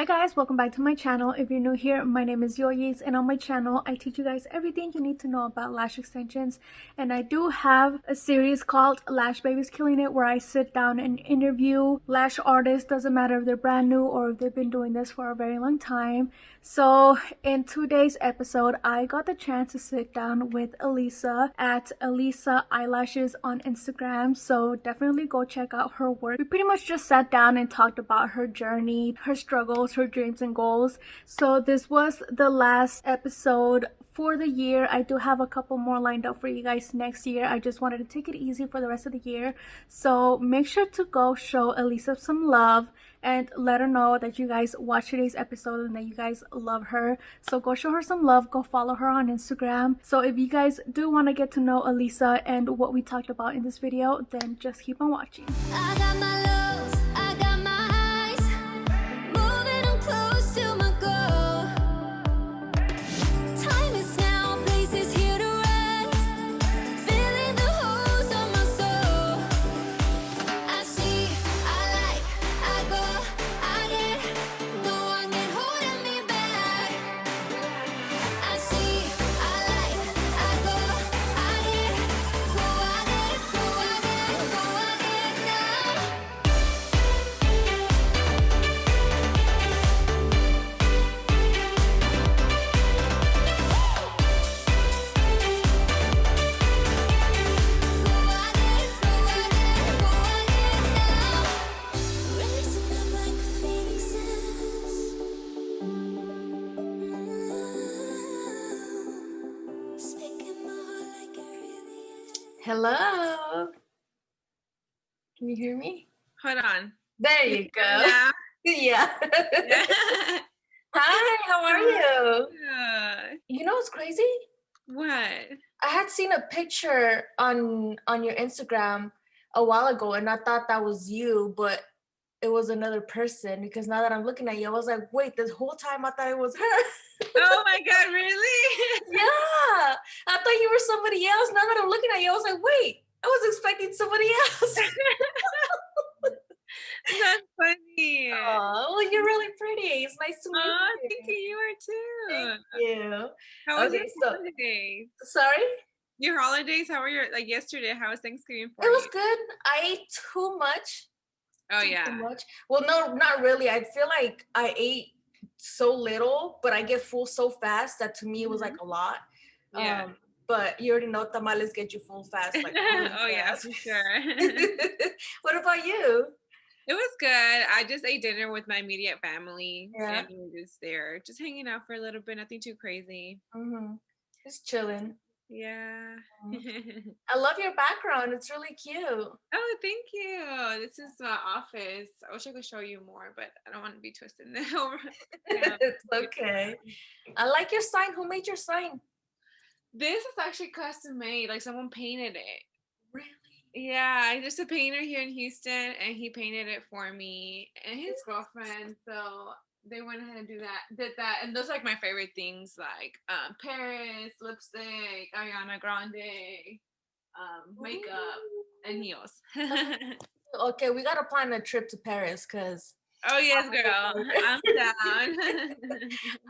Hi guys, welcome back to my channel. If you're new here, my name is Yoyis, and on my channel I teach you guys everything you need to know about lash extensions. And I do have a series called Lash Babies Killing It, where I sit down and interview lash artists. Doesn't matter if they're brand new or if they've been doing this for a very long time. So in today's episode, I got the chance to sit down with Elisa at Elisa Eyelashes on Instagram. So definitely go check out her work. We pretty much just sat down and talked about her journey, her struggles, her dreams and goals. So this was the last episode for the year. I do have a couple more lined up for you guys next year. I just wanted to take it easy for the rest of the year. So make sure to go show Elisa some love and let her know that you guys watch today's episode and that you guys love her. So go show her some love. Go follow her on Instagram. So if you guys do want to get to know Elisa and what we talked about in this video, then just keep on watching. I got my lows, I got my highs, moving on close to my goal. Time is now, place is here to rest, filling the holes on my soul. I see, I like, I go, I get, no one can hold me back. I see, I like, I go, I get, go, I get, go, I get, go, I get now. Hello. Can you hear me? Hold on. There you go. Yeah. Yeah. Hi, how are you? You know what's crazy? What? I had seen a picture on your Instagram a while ago, and I thought that was you, but it was another person. Because now that I'm looking at you, I was like, wait, this whole time I thought it was her. Oh my God, really? Yeah, I thought you were somebody else. Now that I'm looking at you, I was like, wait, I was expecting somebody else. That's funny. Oh, well, you're really pretty. It's nice to meet Oh, you. thank you. You are too. Thank you. How was Okay, your so- holidays? Sorry? Your holidays? How were your, like yesterday? How was Thanksgiving for It you? was good. I ate too much. Oh Too yeah. much. Well, no, not really. I feel like I ate so little, but I get full so fast that to me it was like a lot. Yeah. But you already know tamales get you full fast. Like really Oh yeah, fast. for sure. What about you? It was good. I just ate dinner with my immediate family. Yeah. And we were just there, just hanging out for a little bit. Nothing too crazy. Mm-hmm. Just chilling. Yeah. I love your background. It's really cute. Oh, thank you. This is my office. I wish I could show you more, but I don't want to be twisting it over. Yeah. It's okay. I like your sign. Who made your sign? This is actually custom made. Like someone painted it. Really? Yeah, there's a painter here in Houston, and he painted it for me and his girlfriend. So they went ahead and did that. And those are like my favorite things, like Paris, lipstick, Ariana Grande, makeup, and heels. Okay, we gotta plan a trip to Paris because Oh yes, girl. I'm down.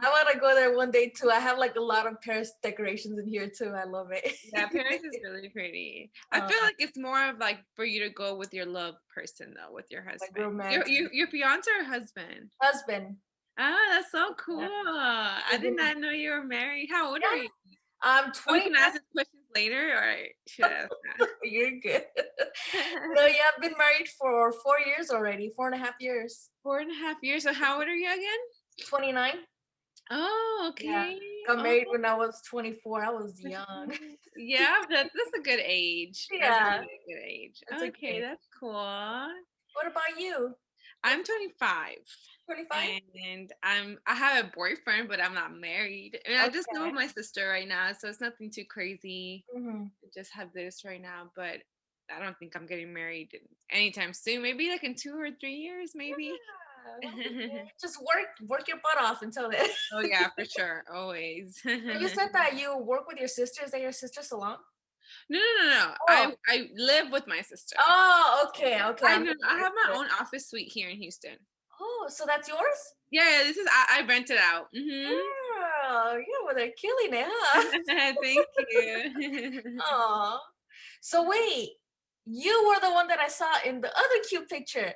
I want to go there one day too. I have like a lot of Paris decorations in here too. I love it. Yeah, Paris is really pretty. I feel like it's more of like for you to go with your love person though, with your husband. romantic. Your fiance or husband? Husband. Oh, that's so cool. I did not know you were married. How old are you? I'm We 20. can ask this questions later, or should I ask that? You're good. No, yeah, I've been married for 4 years already. 4.5 years. 4.5 years. So how old are you again? 29. Oh, okay. Yeah. Got married when I was 24. I was young. Yeah, that's a good age. Yeah. That's really a good age. That's Okay, okay. that's cool. What about you? I'm 25. 25? And I have a boyfriend, but I'm not married. And I just live Okay. with my sister right now, so it's nothing too crazy. Mm-hmm. I just have this right now, but I don't think I'm getting married anytime soon. Maybe like in 2 or 3 years, maybe. Just work your butt off until then. Oh yeah, for sure, always. You said that you work with your sister. Is that your sister's salon? No. Oh. I live with my sister. Oh, okay. I know. I have my own office suite here in Houston. Oh, so that's yours? Yeah, this is I rent it out. Girl, you're over there killing it, huh? Thank you. Aw. So wait, you were the one that I saw in the other cute picture.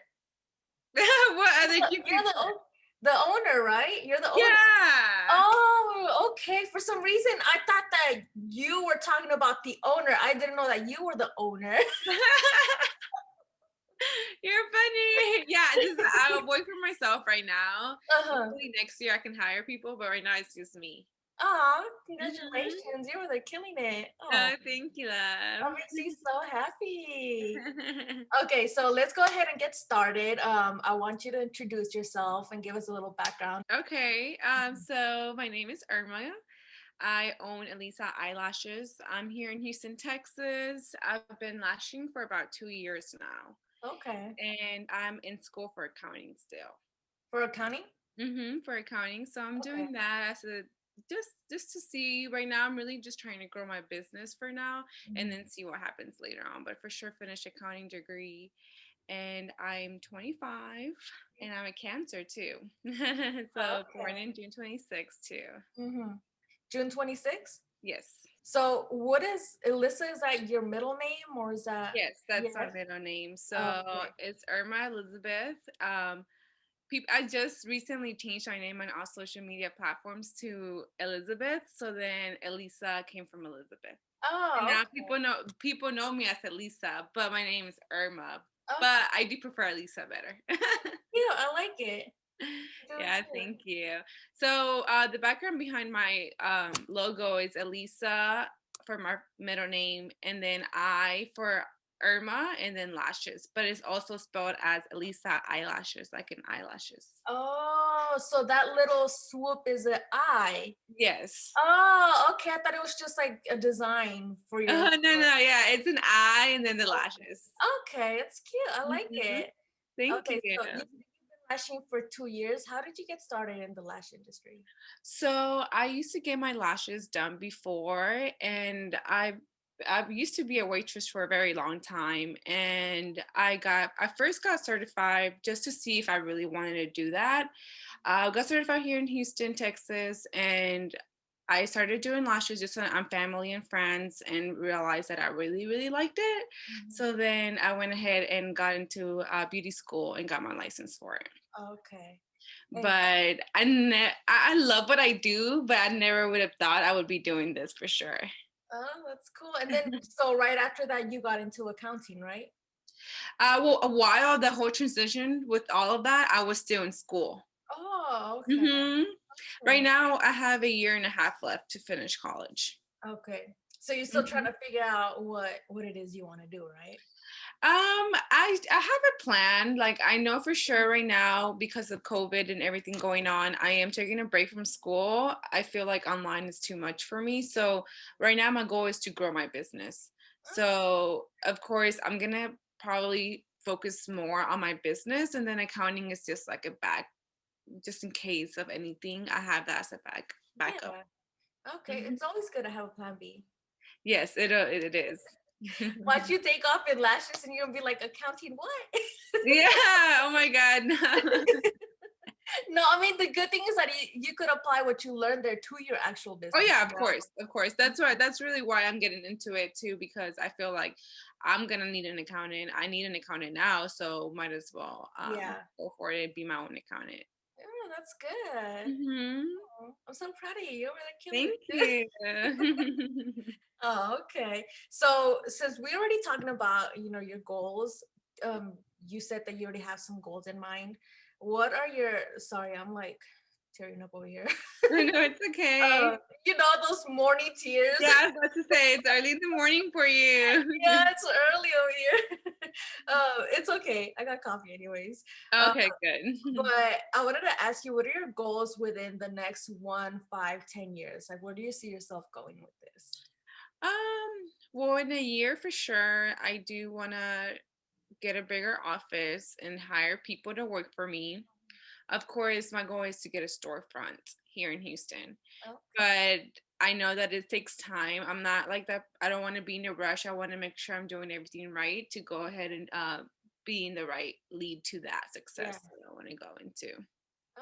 What other cute You're picture? the owner, right? You're the owner. Yeah. Oh, okay. For some reason, I thought that you were talking about the owner. I didn't know that you were the owner. You're funny. Yeah, I work for myself right now. Uh-huh. Hopefully next year I can hire people, but right now it's just me. Aw, Mhm. congratulations. You were there killing it. Oh, Thank you, that love. makes me so happy. Okay, so let's go ahead and get started. I want you to introduce yourself and give us a little background. Okay, so my name is Irma. I own Elisa eyelashes. I'm here in Houston, Texas. I've been lashing for about 2 years now, Okay. and I'm in school for accounting still. For accounting? For accounting, so I'm Okay. doing that as a just to see. Right now I'm really just trying to grow my business for now and then see what happens later on, but for sure finish accounting degree. And I'm 25 and I'm a Cancer too. So born Okay. in June 26th too. Mm-hmm. June 26th? Yes. So what is Elisa? Is that your middle name or is that Yes, that's my yes? middle name. So Okay. it's Irma Elizabeth. I just recently changed my name on all social media platforms to Elizabeth. So then Elisa came from Elizabeth. And Oh, now okay. people know me as Elisa, but my name is Irma. Okay. But I do prefer Elisa better. Yeah, I like it. You're doing Yeah, good. thank you. So the background behind my logo is Elisa for my middle name, and then I for Irma, and then lashes. But it's also spelled as Elisa eyelashes, like in eyelashes. Oh, so that little swoop is an eye. Yes. Oh, okay. I thought it was just like a design for your No, logo. no, yeah, it's an eye and then the lashes. Okay, it's cute. I like Mhm. it. Thank Okay, you. so you've been lashing for 2 years. How did you get started in the lash industry? So I used to get my lashes done before, and I used to be a waitress for a very long time, and I first got certified just to see if I really wanted to do that. I got certified here in Houston, Texas, and I started doing lashes just on family and friends, and realized that I really, really liked it. Mhm. So then I went ahead and got into beauty school and got my license for it. Okay. And But I love what I do, but I never would have thought I would be doing this for sure. oh, that's cool. And then so right after that you got into accounting, right? Well, a while the whole transition with all of that, I was still in school. Oh, okay. hmm Right Okay. now, I have a year and a half left to finish college. Okay. So you're still trying hmm to figure out what it is you want to do, right? I have a plan. Like I know for sure right now because of COVID and everything going on, I am taking a break from school. I feel like online is too much for me. So right now my goal is to grow my business. So of course I'm gonna probably focus more on my business, and then accounting is just like a just in case of anything. I have that as a backup. Yeah. Okay. Mhm. It's always good to have a plan B. Yes, it is. Watch you take off in lashes and you'll be like, accounting what? Yeah. Oh my God. No, I mean the good thing is that you could apply what you learned there to your actual Oh business. yeah, of course, of course. That's really why I'm getting into it too, because I feel like I'm gonna need an accountant. I need an accountant now, so might as well Yeah. go for it, be my own accountant. Oh, that's good. hmm Oh, I'm so proud of you. You're really killing Thank it. you. Oh, okay. So since we're already talking about, your goals, you said that you already have some goals in mind. What are your, sorry, I'm like tearing up over here. No, it's okay. uh, those morning tears. Yeah, I was about to say it's early in the morning for you. Yeah, it's early over here. It's okay. I got coffee anyways. Uh, Okay, good. but I wanted to ask you, what are your goals within the next 1, 5, 10 years? Like, where do you see yourself going with this? Well, in a year for sure, I do want to get a bigger office and hire people to work for me. Of course, my goal is to get a storefront here in Houston, Oh, but I know that it takes time. I'm not like that. I don't want to be in a rush. I want to make sure I'm doing everything right to go ahead and being the right lead to that success Yeah. that I want to go into.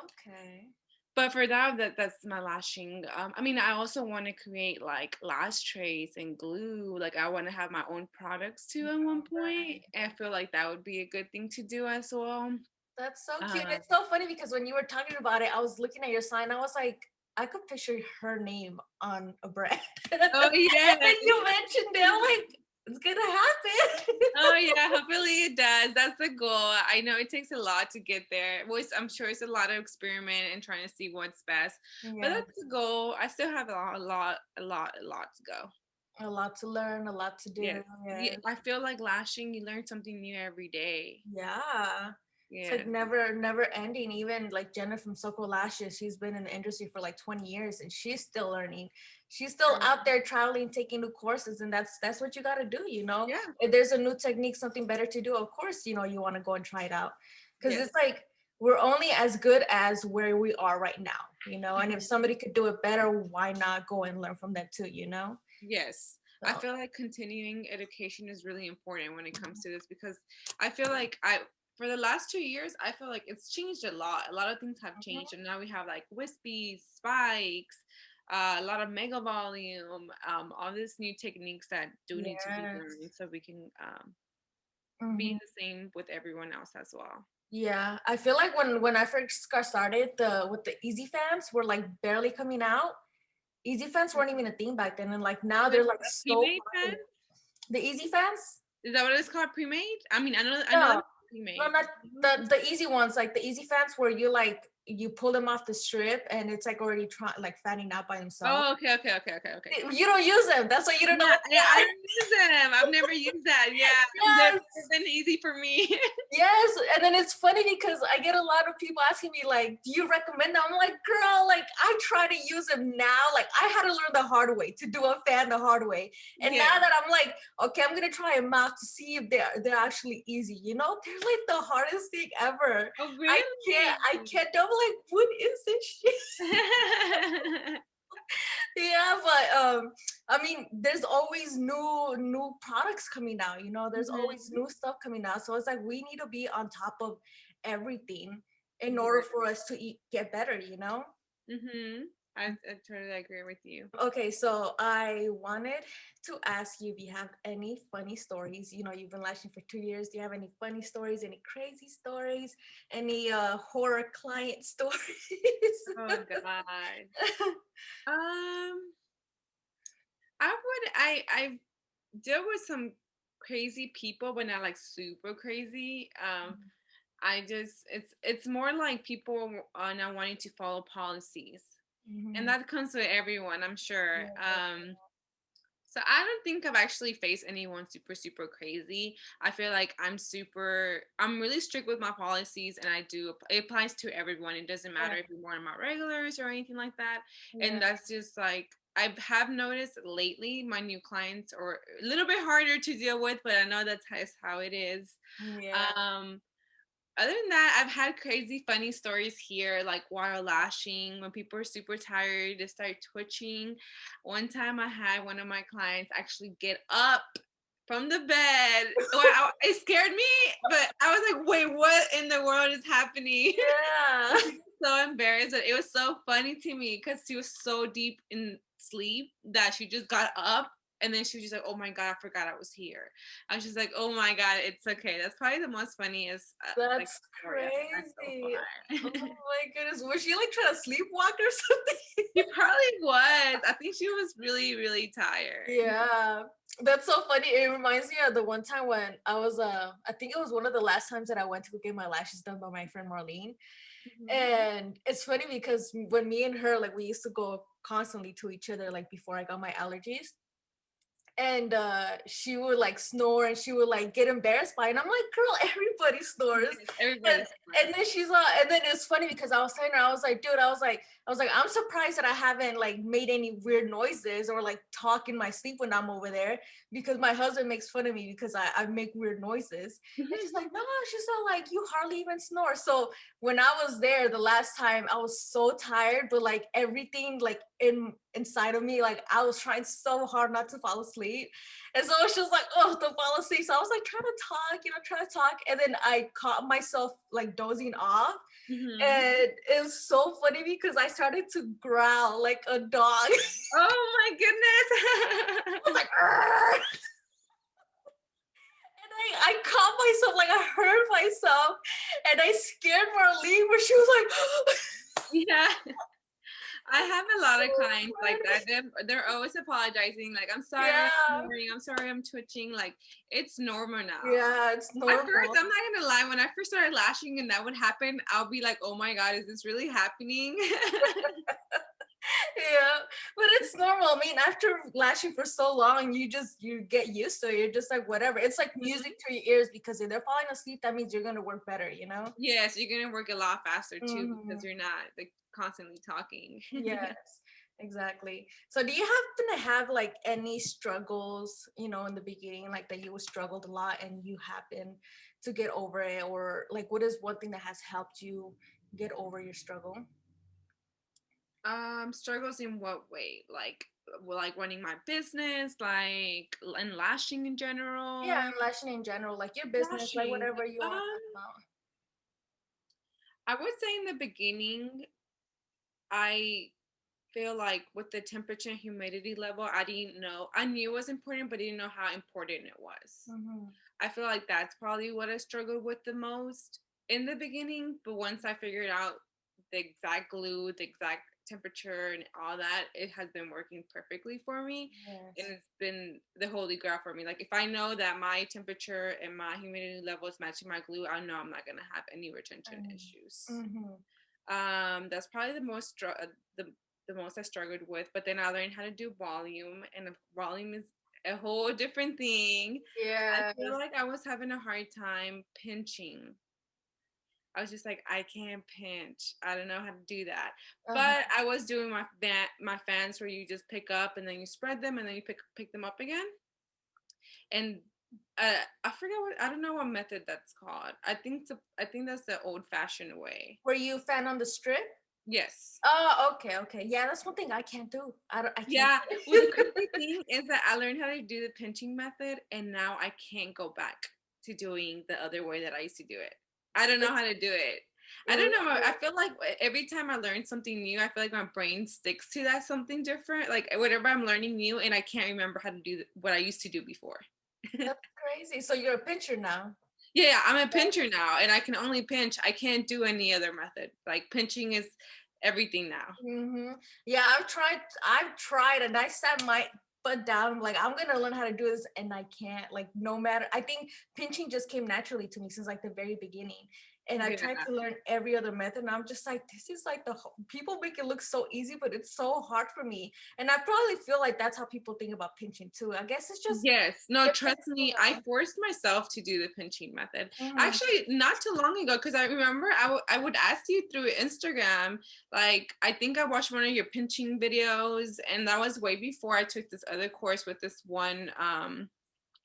Okay. But for that's my lashing. I mean, I also want to create like lash trays and glue. Like I want to have my own products too at one point. Right. And I feel like that would be a good thing to do as well. That's so cute. Um, It's so funny because when you were talking about it, I was looking at your sign. I was like, I could picture her name on a brand. oh yeah. And then you mentioned it. I'm like, it's gonna happen. Oh yeah, hopefully it does. That's the goal. I know it takes a lot to get there. I'm sure it's a lot of experiment and trying to see what's best. But Yeah. that's the goal. I still have a lot to go. A lot to learn, a lot to Yes. do. Yeah, Yeah. I feel like lashing, you learn something new every day. Yeah. It's Yeah. like never ending. Even like Jenna from Soko Lashes, she's been in the industry for like 20 years and she's still learning. She's still out there traveling, taking new courses, and that's what you got to do, you know. Yeah. If there's a new technique, something better to do, of course, you know, you want to go and try it out. Because Yes. it's like we're only as good as where we are right now, you know. And if somebody could do it better, why not go and learn from them too, you know? Yes. I So feel like continuing education is really important when it comes to this because I feel like I for the last 2 years, I feel like it's changed a lot. A lot of things have changed, and now we have like wispies, spikes, a lot of mega volume, all these new techniques that do need to be yes. learned so we can be Mhm. the same with everyone else as well. Yeah, I feel like when I first got started, the with the easy fans were like barely coming out. Easy fans weren't even a thing back then, and like now There's they're like a so pre-made fan. popular. The easy fans? Is that what it's called? Pre-made? I mean, I know No, it's no, pre-made. not the easy ones. Like the easy fans where you pull them off the strip and it's like already like fanning out by themselves. Oh, okay. You don't use them. That's why you don't know Yeah, what they yeah, I are. don't use them. I've never used that. Yeah, Yes. they've been easy for me. Yes, and then it's funny because I get a lot of people asking me like, "Do you recommend them?" I'm like, "Girl, like I try to use them now. Like I had to learn the hard way to do a fan the hard way, and Yeah. now that I'm like, okay, I'm gonna try them out to see if they're actually easy. You know, they're like the hardest thing ever. Oh, I really? can't. I'm like, what is this shit? Yeah, but I mean, there's always new products coming out, you know, there's always Mhm. new stuff coming out. So it's like we need to be on top of everything in order Yeah. for us to get better, you know. Mhm. I totally agree with you. Okay, so I wanted to ask you if you have any funny stories. You know, you've been lashing for 2 years. Do you have any funny stories, any crazy stories, any horror client stories? Oh God. Um, I deal with some crazy people, but not like super crazy. I just it's more like people not wanting to follow policies, and Mhm. that comes with everyone, I'm sure. Yeah. So I don't think I've actually faced anyone super crazy. I feel like I'm really strict with my policies, and it applies to everyone. It doesn't matter Yeah. if you're one of my regulars or anything like that. Yeah. And that's just like I have noticed lately my new clients are a little bit harder to deal with, but I know that's how it is. Yeah. Um, Other than that, I've had crazy funny stories here, like while lashing, when people are super tired, they start twitching. One time I had one of my clients actually get up from the bed. Wow, it scared me, but I was like, wait, what in the world is happening? Yeah. She was so embarrassed, but it was so funny to me because she was so deep in sleep that she just got up, and then she was just like, oh my God, I forgot I was here. I was just like, oh my God, it's okay. That's probably the most funniest like That's story I've had so crazy. Oh far. my goodness. Was she like trying to sleepwalk or something? She probably was. I think she was really tired. Yeah. That's so funny. It reminds me of the one time when I think it was one of the last times that I went to go get my lashes done by my friend Marlene. Mhm. And it's funny because when me and her, like, we used to go constantly to each other, like before I got my allergies. And she would like snore and she would like get embarrassed by it. And I'm like, girl, everybody snores. Yes, And, everybody's and then and then it's funny because I was telling her, I was like, dude, I'm surprised that I haven't like made any weird noises or like talk in my sleep when I'm over there, because my husband makes fun of me because I make weird noises. And she's like, no, she's not, like, you hardly even snore. So when I was there the last time, I was so tired, but like everything like inside of me, like I was trying so hard not to fall asleep. And so she was like, oh, to fall asleep. So I was like trying to talk. And then I caught myself like dozing off. Mhm. And it was so funny because I started to growl like a dog. Oh my I was goodness. like, "Arr!" And I caught myself, like I heard myself, and I scared Marlene, where she was like, Yeah. I have a lot of "Oh, clients like that. They're always apologizing, like, I'm sorry, I'm yeah, snoring, I'm sorry, I'm twitching. Like, it's normal now. yeah, it's At first, normal." I'm not gonna lie, when I first started lashing and that would happen, I'll be like, oh my God, is this really happening? Yeah, but it's normal. I mean, after lashing for so long, you get used to it. You're just like whatever. It's like music to your ears because if they're falling asleep, that means you're gonna work better, you know? Yes, you're gonna work a lot faster too because Hmm. you're not like constantly talking. Yes, exactly. So do you happen to have like any struggles, in the beginning, like that you struggled a lot and you happen to get over it, or like what is one thing that has helped you get over your struggle? Struggles in what way? Like running my business, like and lashing in Yeah, general. and lashing in general, like your business, like Lashing. whatever you want to talk about. I would say in the beginning, I feel like with the temperature and humidity level, I didn't know. I knew it was important, but I didn't know how important it was. Hmm. I feel like that's probably what I struggled with the most in the beginning. But once I figured out the exact glue, the exact temperature, and all that, it has been working perfectly for me. And Yes. it's been the holy grail for me. Like, if I know that my temperature and my humidity level is matching my glue, I know I'm not going to have any retention issues. Mm-hmm. That's probably the the most I struggled with. But then I learned how to do volume, and volume is a whole different thing. I Yes. feel like I was having a hard time pinching. I was just like, I can't pinch. I don't know how to do that. Uh-huh. But I was doing my fans where you just pick up and then you spread them and then you pick them up again. And I forget what, I don't know what method that's called. I think that's the old fashioned way. Were you fan on the strip? Yes. Oh, okay, okay. Yeah, that's one thing I can't do. I can't Yeah. do Well, the it. crazy thing is that I learned how to do the pinching method, and now I can't go back to doing the other way that I used to do it. I don't know how It's to do it. I don't know. really I feel like every time I learn something new, I feel like my brain sticks to that something different. Like whatever I'm learning new, and I can't remember how to do what I used to do before. that's crazy. So you're a pincher now. Yeah, I'm a pincher now, and I can only pinch. I can't do any other method. Like pinching is everything now. Hmm. Yeah, I've tried, and I sat my butt down. Like I'm gonna learn how to do this, and I can't. Like no matter, I think pinching just came naturally to me since like the very beginning. And I Yeah. tried to learn every other method, and I'm just like, this is like people make it look so easy, but it's so hard for me. And I probably feel like that's how people think about pinching too. I guess it's just Yes. No, different. trust me, I forced myself to do the pinching method. Mhm. Actually, not too long ago, because I remember I would ask you through Instagram, like, I think I watched one of your pinching videos, and that was way before I took this other course with this one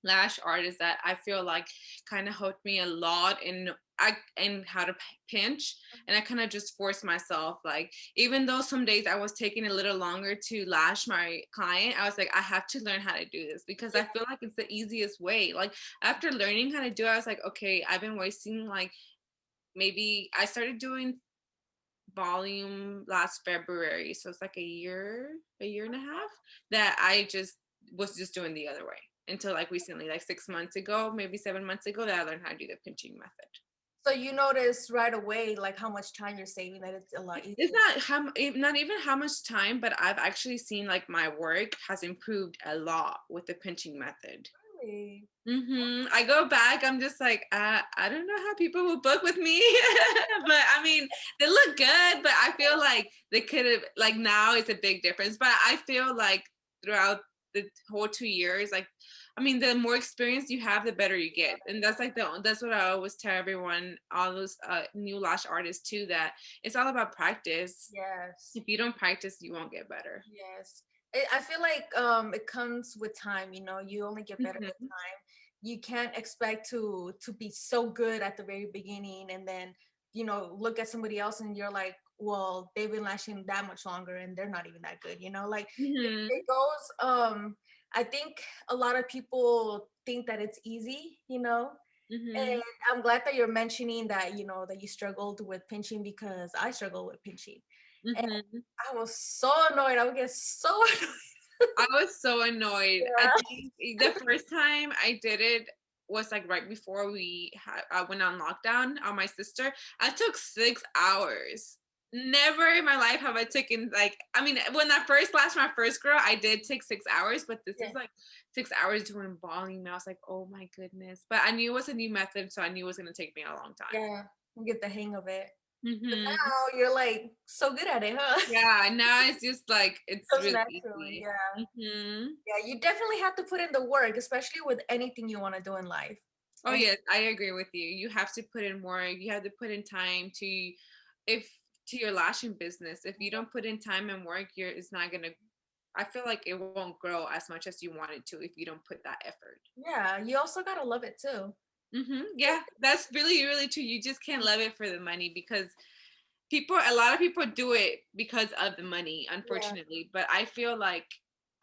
lash artist that I feel like kind of helped me a lot in how to pinch. And I kind of just forced myself, like, even though some days I was taking a little longer to lash my client, I was like, I have to learn how to do this because I feel like it's the easiest way. Like, after learning how to do it, I was like, okay, I've been wasting, like, maybe I started doing volume last February, so it's like a year and a half that I just was just doing the other way until like recently, like 6 months ago, maybe 7 months ago, that I learned how to do the pinching method. So you notice right away, like how much time you're saving, that it's a lot It's easier. not even how much time, but I've actually seen like my work has improved a lot with the pinching method. Really? I go back. I'm just like, I don't know how people will book with me, but I mean, they look good. But I feel like they could have, like, now it's a big difference. But I feel like throughout the whole 2 years, like, I mean, the more experience you have, the better you get, and that's like that's what I always tell everyone, all those new lash artists too, that it's all about practice. Yes. If you don't practice, you won't get better. Yes. I feel like it comes with time, you only get better with Mhm. time. You can't expect to be so good at the very beginning and then, look at somebody else and you're like, well, they've been lashing that much longer and they're not even that good, like it, Mhm. it goes I think a lot of people think that it's easy, Mm-hmm. and I'm glad that you're mentioning that, that you struggled with pinching, because I struggle with pinching. And Mm-hmm. I was so annoyed. I would get so annoyed. I was so annoyed. I Yeah. think the first time I did it was like right before I went on lockdown on my sister. I took 6 hours. Never in my life have I taken like, I mean, when I first lashed my first girl, I did take 6 hours, but this Yeah. is like 6 hours doing volume. And I was like, oh my goodness. But I knew it was a new method, so I knew it was gonna take me a long time. Yeah. You get the hang of it. But Hmm. now you're like so good at it, huh? Yeah, now it's just like it's Comes really naturally. easy. Yeah. Hmm. Yeah. You definitely have to put in the work, especially with anything you want to do in life. Oh And yes, I agree with you. You have to put in work. You have to put in time if to your lashing business. If you don't put in time and work, it's not gonna. I feel like it won't grow as much as you want it to if you don't put that effort. yeah, you also gotta love it too. Yeah, that's really really true. You just can't love it for the money because a lot of people do it because of the money, Yeah. unfortunately, but I feel like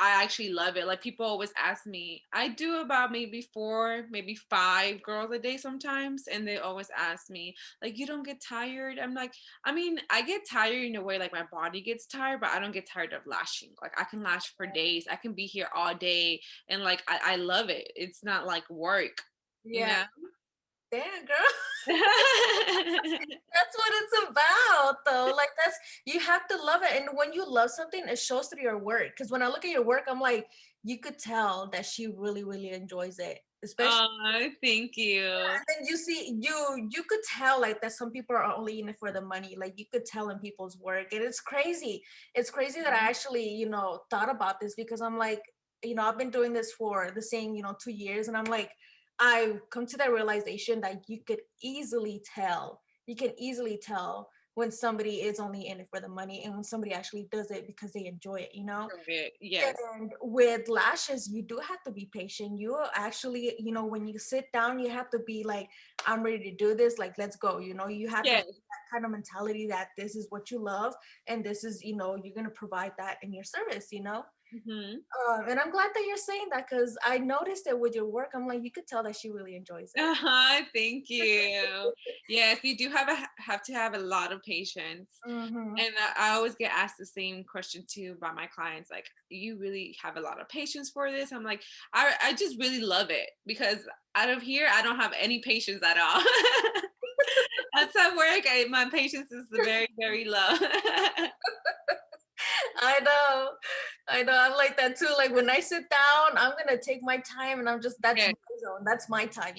I actually love it. Like people always ask me, I do about maybe 4 maybe 5 girls a day sometimes, and they always ask me like, you don't get tired? I'm like, I mean, I get tired in a way like my body gets tired, but I don't get tired of lashing. Like I can lash for days, I can be here all day, and like I love it. It's not like work, you Yeah. know. Damn, girl. That's what it's about, though. Like, you have to love it. And when you love something, it shows through your work. Because when I look at your work, I'm like, you could tell that she really, really enjoys it. Especially, Oh, thank you. and then you see, you could tell like that some people are only in it for the money. Like you could tell in people's work, and it's crazy. It's crazy that I actually, thought about this, because I'm like, I've been doing this for the same, 2 years, and I'm like, I've come to that realization that you can easily tell when somebody is only in it for the money, and when somebody actually does it because they enjoy it. Right. Yes. And with lashes, you do have to be patient. You actually, when you sit down, you have to be like, I'm ready to do this. Like, let's go. You have to have Yes. that kind of mentality that this is what you love, and this is, you're going to provide that in your service. Hmm. And I'm glad that you're saying that, because I noticed it with your work. I'm like, you could tell that she really enjoys it. Uh-huh. Thank you. Yes, you do have to have a lot of patience. Mm-hmm. And I always get asked the same question too by my clients, like, you really have a lot of patience for this? I'm like, I just really love it because out of here, I don't have any patience at all. Outside work, my patience is very, very low. I know. I know. I'm like that too. Like when I sit down, I'm gonna take my time, and that's Yeah. my zone. That's my time.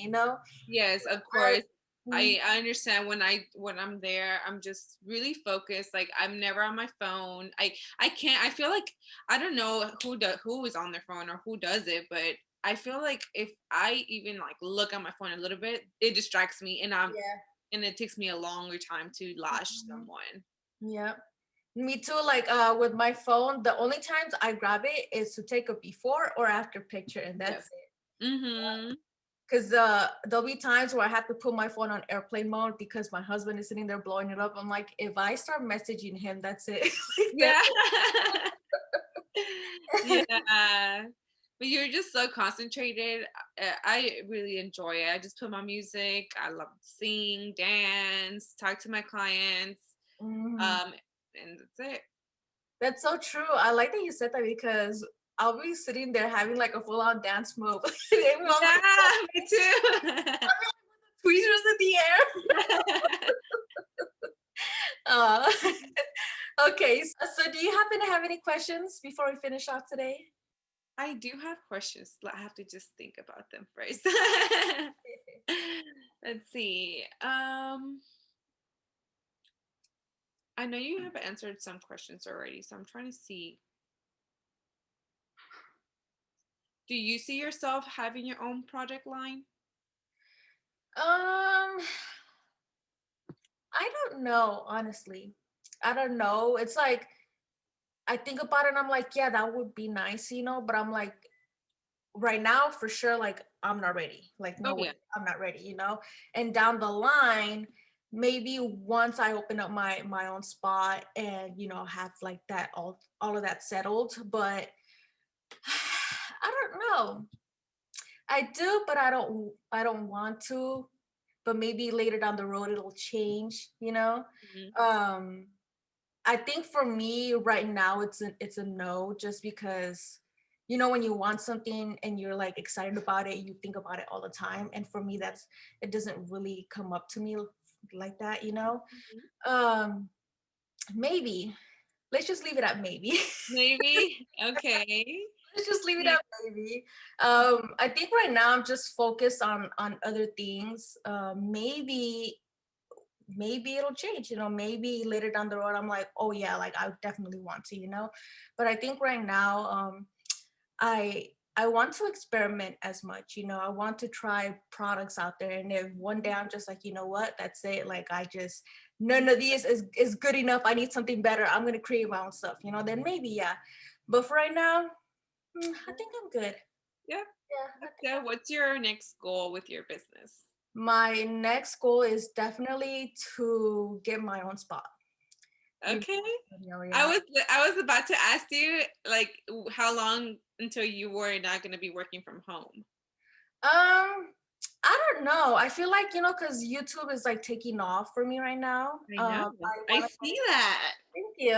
Yes, of I course. I understand when I'm there, I'm just really focused. Like I'm never on my phone. I can't. I feel like I don't know who is on their phone or who does it, but I feel like if I even like look at my phone a little bit, it distracts me, yeah. and it takes me a longer time to lash Mhm. someone. Yeah. Me too. Like with my phone, the only times I grab it is to take a before or after picture, and Yeah. that's it. Mhm. Because there'll be times where I have to put my phone on airplane mode because my husband is sitting there blowing it up. I'm like, if I start messaging him, that's it. Like, Yeah. Yeah. But you're just so concentrated. I really enjoy it. I just put my music. I love to sing, dance, talk to my clients. Mhm. Um, and that's it. That's so true. I like that you said that, because I'll be sitting there having like a full on dance move. And while my Yeah, me too. tweezers in the air. Uh, okay. So, do you happen to have any questions before we finish off today? I do have questions. I have to just think about them first. Let's see. I know you have answered some questions already, so I'm trying to see. Do you see yourself having your own project line? Um, I don't know, honestly. I don't know. It's like I think about it and I'm like, yeah, that would be nice. But I'm like, right now, for sure, like I'm not ready. Like, Oh no way, yeah. I'm not ready. And down the line, maybe once I open up my own spot and have like that all of that settled. But I don't know. I do, but I don't want to. But maybe later down the road it'll change, you know? Mhm. Um I think for me right now it's a no, just because when you want something and you're like excited about it, you think about it all the time. And for me it doesn't really come up to me like that, you know? Mhm. Um maybe. Let's just leave it at maybe. Maybe. Okay. Let's just leave it Yeah. at maybe. I think right now I'm just focused on other things. Maybe it'll change, maybe later down the road I'm like, oh yeah, like I definitely want to, but I think right now I want to experiment as much, I want to try products out there, and if one day I'm just like, you know what, that's it, like I just none of these is good enough, I need something better, I'm going to create my own stuff, then maybe, yeah, but for right now, I think I'm good. Yeah. Yeah, I think So what's your next goal with your business? my next goal is definitely to get my own spot. You Okay. know, I yeah. was I was about to ask you like how long until you were not going to be working from home. I don't know. I feel like, because YouTube is like taking off for me right now. I know. I I want to see that. thank you.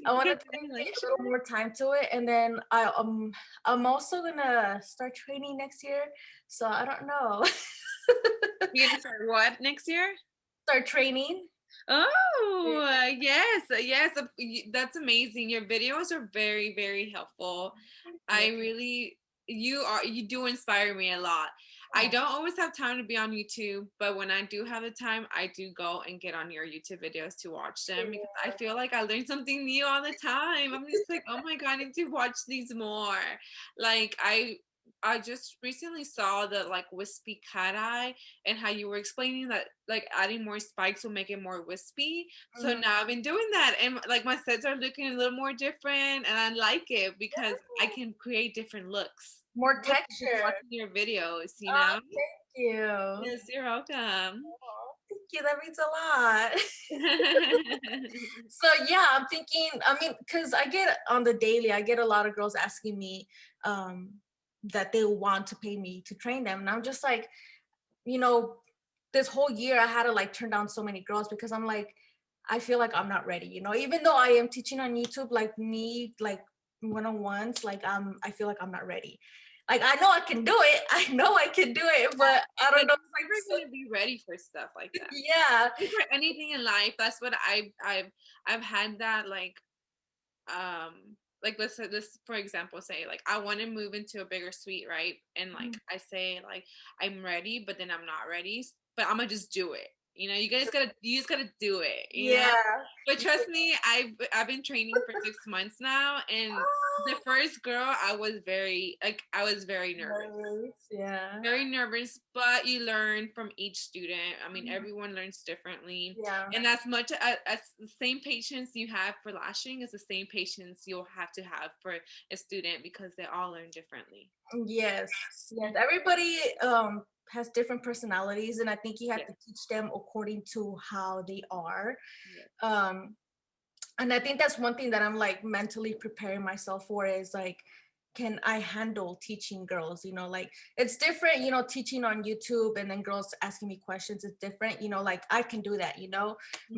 I want to dedicate a Congratulations. little more time to it, and then I'm also gonna start training next year. So I don't know. You're gonna start what next year? Start training. Oh, yes, yes. That's amazing. Your videos are very, very helpful. Yeah. I really, you do inspire me a lot. I don't always have time to be on YouTube, but when I do have the time, I do go and get on your YouTube videos to watch them because I feel like I learn something new all the time. I'm just like, oh my God, I need to watch these more. Like I just recently saw the like wispy cat eye and how you were explaining that like adding more spikes will make it more wispy. So Mhm. now I've been doing that and like my sets are looking a little more different and I like it because I can create different looks. More Just texture. watching your videos, you Oh, know? thank you. Yes, you're welcome. Oh, thank you. That means a lot. So yeah, I'm thinking, I mean, because I get on the daily, I get a lot of girls asking me um that they want to pay me to train them. And I'm just like, you know, this whole year I had to like turn down so many girls because I'm like, I feel like I'm not ready, even though I am teaching on YouTube, like me, like one-on-ones, like I feel like I'm not ready. Like I know I can do it. I know I can do it, but I But don't know. you're never gonna be ready for stuff like that. Yeah. For anything in life, that's what I've had that like let's say this for example say like I want to move into a bigger suite, right, and like I say like I'm ready but then I'm not ready, but I'm gonna just do it, you just gotta do it, Yeah. but trust me, I've been training for 6 months now, and the first girl I was very nervous, Nervous, yeah. very nervous, but you learn from each student. I mean, everyone learns differently. Yeah. And as much as the same patience you have for lashing is the same patience you'll have to have for a student because they all learn differently. Yes. Yes. Everybody has different personalities, and I think you have Yeah. to teach them according to how they are. Yeah. Um and I think that's one thing that I'm like mentally preparing myself for is like, can I handle teaching girls? Like it's different, teaching on YouTube and then girls asking me questions is different, like I can do that,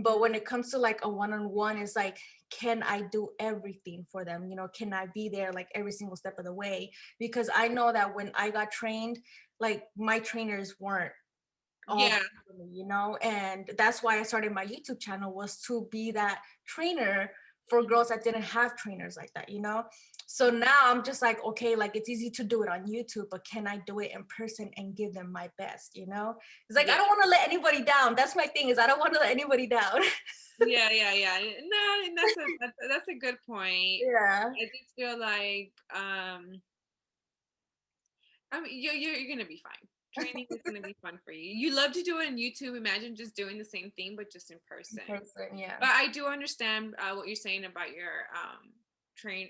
but when it comes to like a one-on-one, it's like, can I do everything for them? Can I be there like every single step of the way? Because I know that when I got trained, like my trainers weren't all Yeah. for me, and that's why I started my YouTube channel, was to be that trainer for girls that didn't have trainers like that, so now I'm just like, okay, like it's easy to do it on YouTube, but can I do it in person and give them my best? It's like, I Yeah. don't want to let anybody down. That's my thing, is I don't want to let anybody down. Yeah, yeah, yeah. No, and that's a good point. Yeah. I just feel like I mean, you're gonna be fine. Training is gonna be fun for you. You love to do it on YouTube. Imagine just doing the same thing, but just in In person. person, yeah. But I do understand what you're saying about your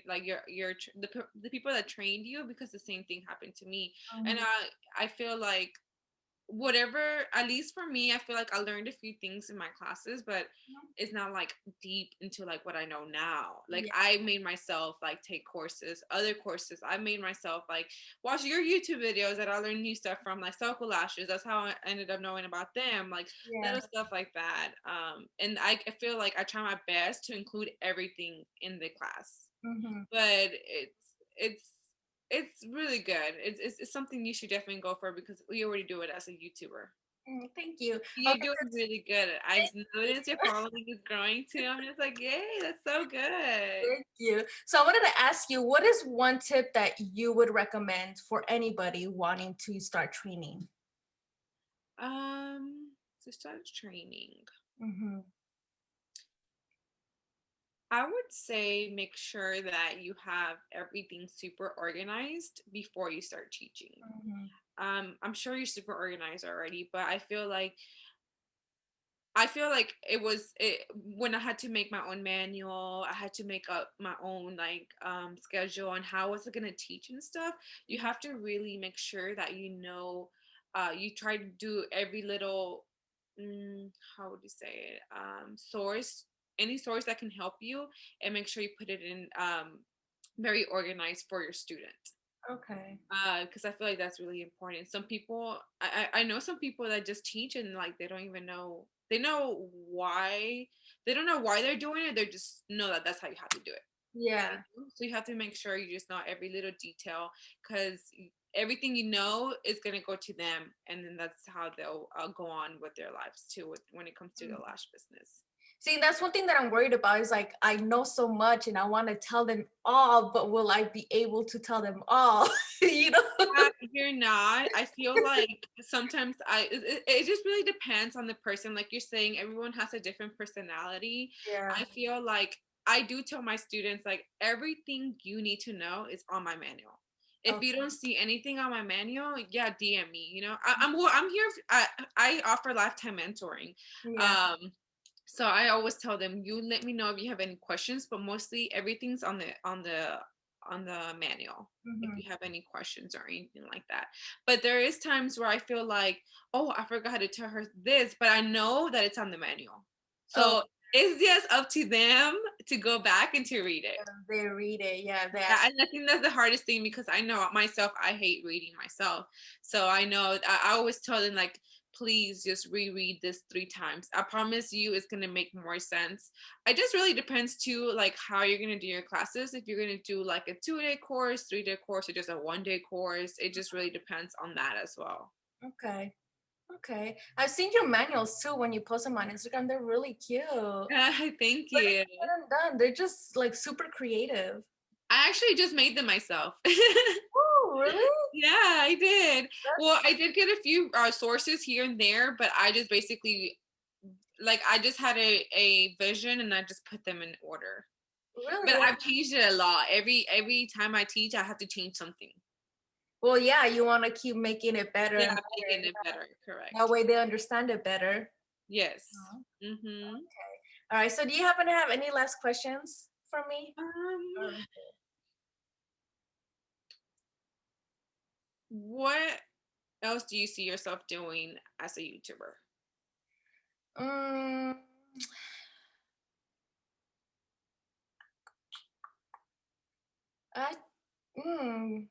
like the people that trained you, because the same thing happened to me, and I feel like whatever, at least for me, I feel like I learned a few things in my classes, but it's not like deep into like what I know now. Like Yeah. I made myself like take courses, other courses. I made myself like watch your YouTube videos that I learned new stuff from, like Circle Lashes. That's how I ended up knowing about them, like Yeah. little stuff like that. And I feel like I try my best to include everything in the class, Hmm. but it's it's really good. It's something you should definitely go for because we already do it as a YouTuber. Thank you. You're Okay, doing really good. I noticed your following is growing too. I'm just like, yay, that's so good. thank you. So I wanted to ask you, what is one tip that you would recommend for anybody wanting to start training? To start training, Mm-hmm. I would say make sure that you have everything super organized before you start teaching. Mm-hmm. I'm sure you're super organized already, but I feel like when I had to make my own manual, I had to make up my own like schedule on how I was gonna teach and stuff. You have to really make sure that you try to do every little how would you say it source, any source that can help you, and make sure you put it in very organized for your student. Okay. Because I feel like that's really important. Some people, I know some people that just teach and like they don't even know. They know why. They don't know why they're doing it. They just know that that's how you have to do it. Yeah. So you have to make sure you just know every little detail, because everything you know is gonna go to them, and then that's how they'll go on with their lives too. When it comes to the lash business. See, that's one thing that I'm worried about is like I know so much and I want to tell them all, but will I be able to tell them all? You know? You're not. I feel like sometimes it just really depends on the person. Like you're saying, everyone has a different personality. Yeah. I feel like I do tell my students like everything you need to know is on my manual. If you Okay. don't see anything on my manual, yeah, DM me. I'm here. I offer lifetime mentoring. Yeah. Um, so I always tell them, you let me know if you have any questions, but mostly everything's on the manual if Hmm. you have any questions or anything like that. But there is times where I feel like, oh, I forgot to tell her this, but I know that it's on the manual. Oh, So it's just up to them to go back and to read it. they read it. Yeah. They Yeah, ask. and I think that's the hardest thing because I know myself, I hate reading myself. So I know I always tell them like, please just reread this 3 times. I promise you it's gonna make more sense. It just really depends too, like how you're gonna do your classes. If you're gonna do like a 2-day course, 3-day course, or just a 1-day course, it just really depends on that as well. Okay. Okay. I've seen your manuals too when you post them on Instagram. They're really cute. Thank Really you. good and done. They're just like super creative. I actually just made them myself. Oh, really? Yeah, I did. That's Well, I did get a few sources here and there, but I just basically like I just had a vision and I just put them in order. really But well. I've changed it a lot. Every time I teach, I have to change something. Well, yeah, you want to keep making it better Yeah, and making better. it better. That Correct. way they understand it better. Yes. Oh, Mm-hmm. okay. All right. So do you happen to have any last questions for me? Um, what else do you see yourself doing as a YouTuber? Um, I, mm,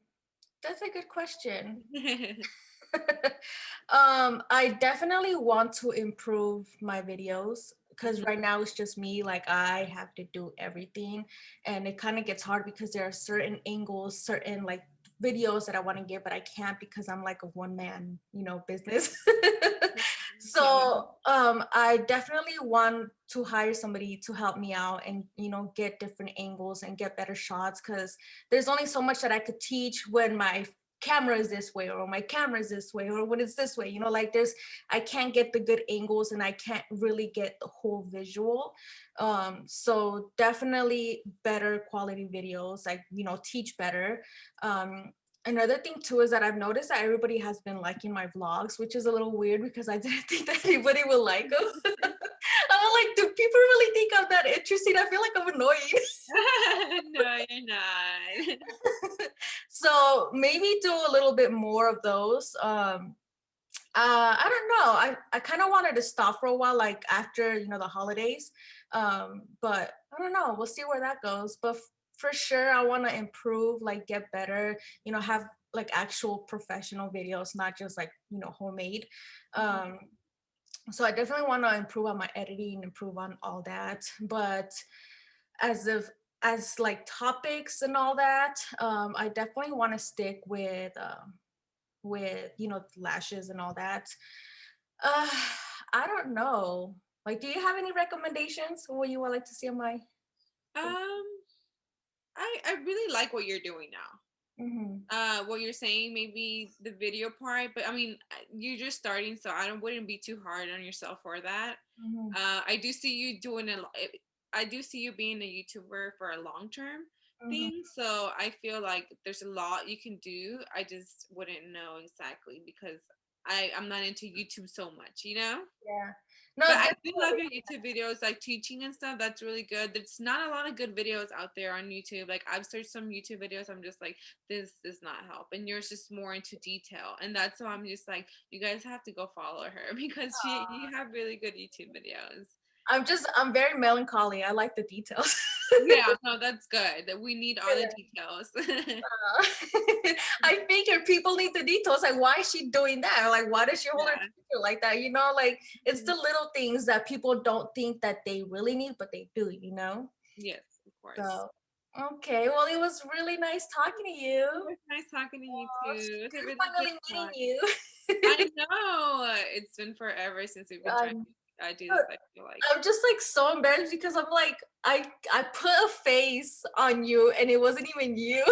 that's a good question. I definitely want to improve my videos because right now it's just me. Like I have to do everything, and it kind of gets hard because there are certain angles, certain like videos that I want to get, but I can't because I'm like a one man, business. So I definitely want to hire somebody to help me out and get different angles and get better shots because there's only so much that I could teach when my camera is this way or my camera is this way or when it's this way, like I can't get the good angles and I can't really get the whole visual. So definitely better quality videos, like teach better. Another thing too is that I've noticed that everybody has been liking my vlogs, which is a little weird because I didn't think that anybody would like them. I'm like, do people really think I'm that interesting? I feel like I'm annoying. No, you're not. So maybe do a little bit more of those. I don't know. I kind of wanted to stop for a while, like after the holidays. But I don't know. We'll see where that goes. But for sure, I want to improve, like get better. Have like actual professional videos, not just like homemade. Um, so I definitely want to improve on my editing, improve on all that. But as like topics and all that, I definitely want to stick with lashes and all that. uh I don't know, like, do you have any recommendations for what you would like to see on my? Um, I really like what you're doing now. Mhm, What you're saying, maybe the video part, but I mean, you're just starting, so I don't wouldn't be too hard on yourself for that. mhm, I do see you doing I do see you being a YouTuber for a long term mhm. thing, so I feel like there's a lot you can do. I just wouldn't know exactly because I'm not into YouTube so much, you know? Yeah, no, But I do love definitely. your YouTube videos, like teaching and stuff. That's really good. There's not a lot of good videos out there on YouTube. Like I've searched some YouTube videos, I'm just like, this does not help. And yours just more into detail. And that's why I'm just like, you guys have to go follow her because you have really good YouTube videos. I'm very melancholy. I like the details. Yeah, no, that's good. That we need all the details. I figure people need the details. Like, why is she doing that? Like, why does she hold her Yeah. picture like that? Like, it's the Mhm. little things that people don't think that they really need, but they do. Yes, of course. So, okay. Well, it was really nice talking to you. It was nice talking to you Oh, too. It was a you're really good finally meeting talk. you. I know. It's been forever since we've been trying I'm, to do this, look, I feel like. I'm just like so embarrassed because I'm like, I put a face on you and it wasn't even you.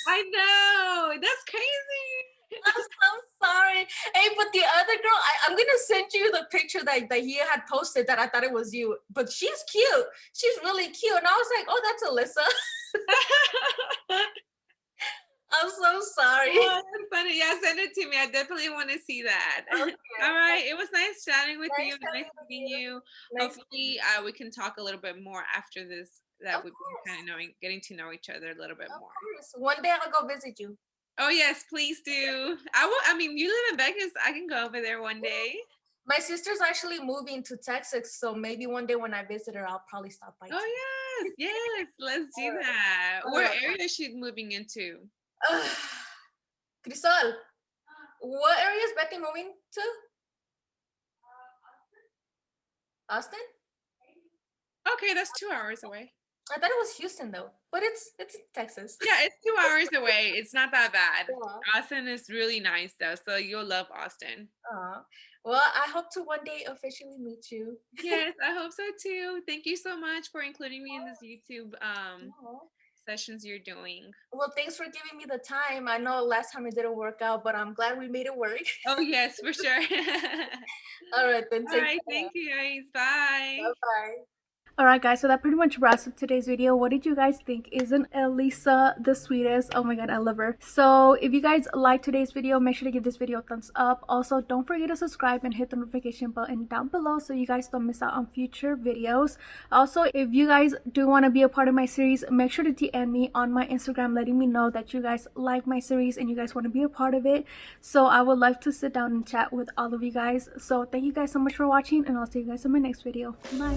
I know. That's crazy. I'm so sorry. Hey, but the other girl, I'm gonna send you the picture that he had posted that I thought it was you. But she's cute. She's really cute. And I was like, oh, that's Alyssa. I'm so sorry. Oh, that's funny. Yeah, send it to me. I definitely want to see that. All Okay. right. It was nice chatting with Nice you. Nice chatting with meeting you. you. Nice. Hopefully, we can talk a little bit more after this. That Of we've been kind course. of getting to know each other a little bit Of more. course. One day I'll go visit you. Oh yes, please do. I will. I mean, you live in Vegas. I can go over there one day. My sister's actually moving to Texas, so maybe one day when I visit her, I'll probably stop by too. Oh yes, yes. Let's do that. All What right. area is she moving into? Crisol, what area is Betty moving to? Austin? Okay, that's 2 hours away. I thought it was Houston though, but it's in Texas. Yeah, it's 2 hours away. It's not that bad. Yeah. Austin is really nice though, so you'll love Austin. Well, I hope to one day officially meet you. Yes, I hope so too. Thank you so much for including me in this YouTube Aw. sessions you're doing. Well, thanks for giving me the time. I know last time it didn't work out, but I'm glad we made it work. Oh yes, for sure. All right, then All take right, care. thank you guys. Bye. Bye bye. Alright guys, so that pretty much wraps up today's video. What did you guys think? Isn't Elisa the sweetest? Oh my god, I love her. So if you guys liked today's video, make sure to give this video a thumbs up. Also, don't forget to subscribe and hit the notification button down below so you guys don't miss out on future videos. Also, if you guys do want to be a part of my series, make sure to DM me on my Instagram letting me know that you guys like my series and you guys want to be a part of it. So I would love to sit down and chat with all of you guys. So thank you guys so much for watching and I'll see you guys in my next video. Bye.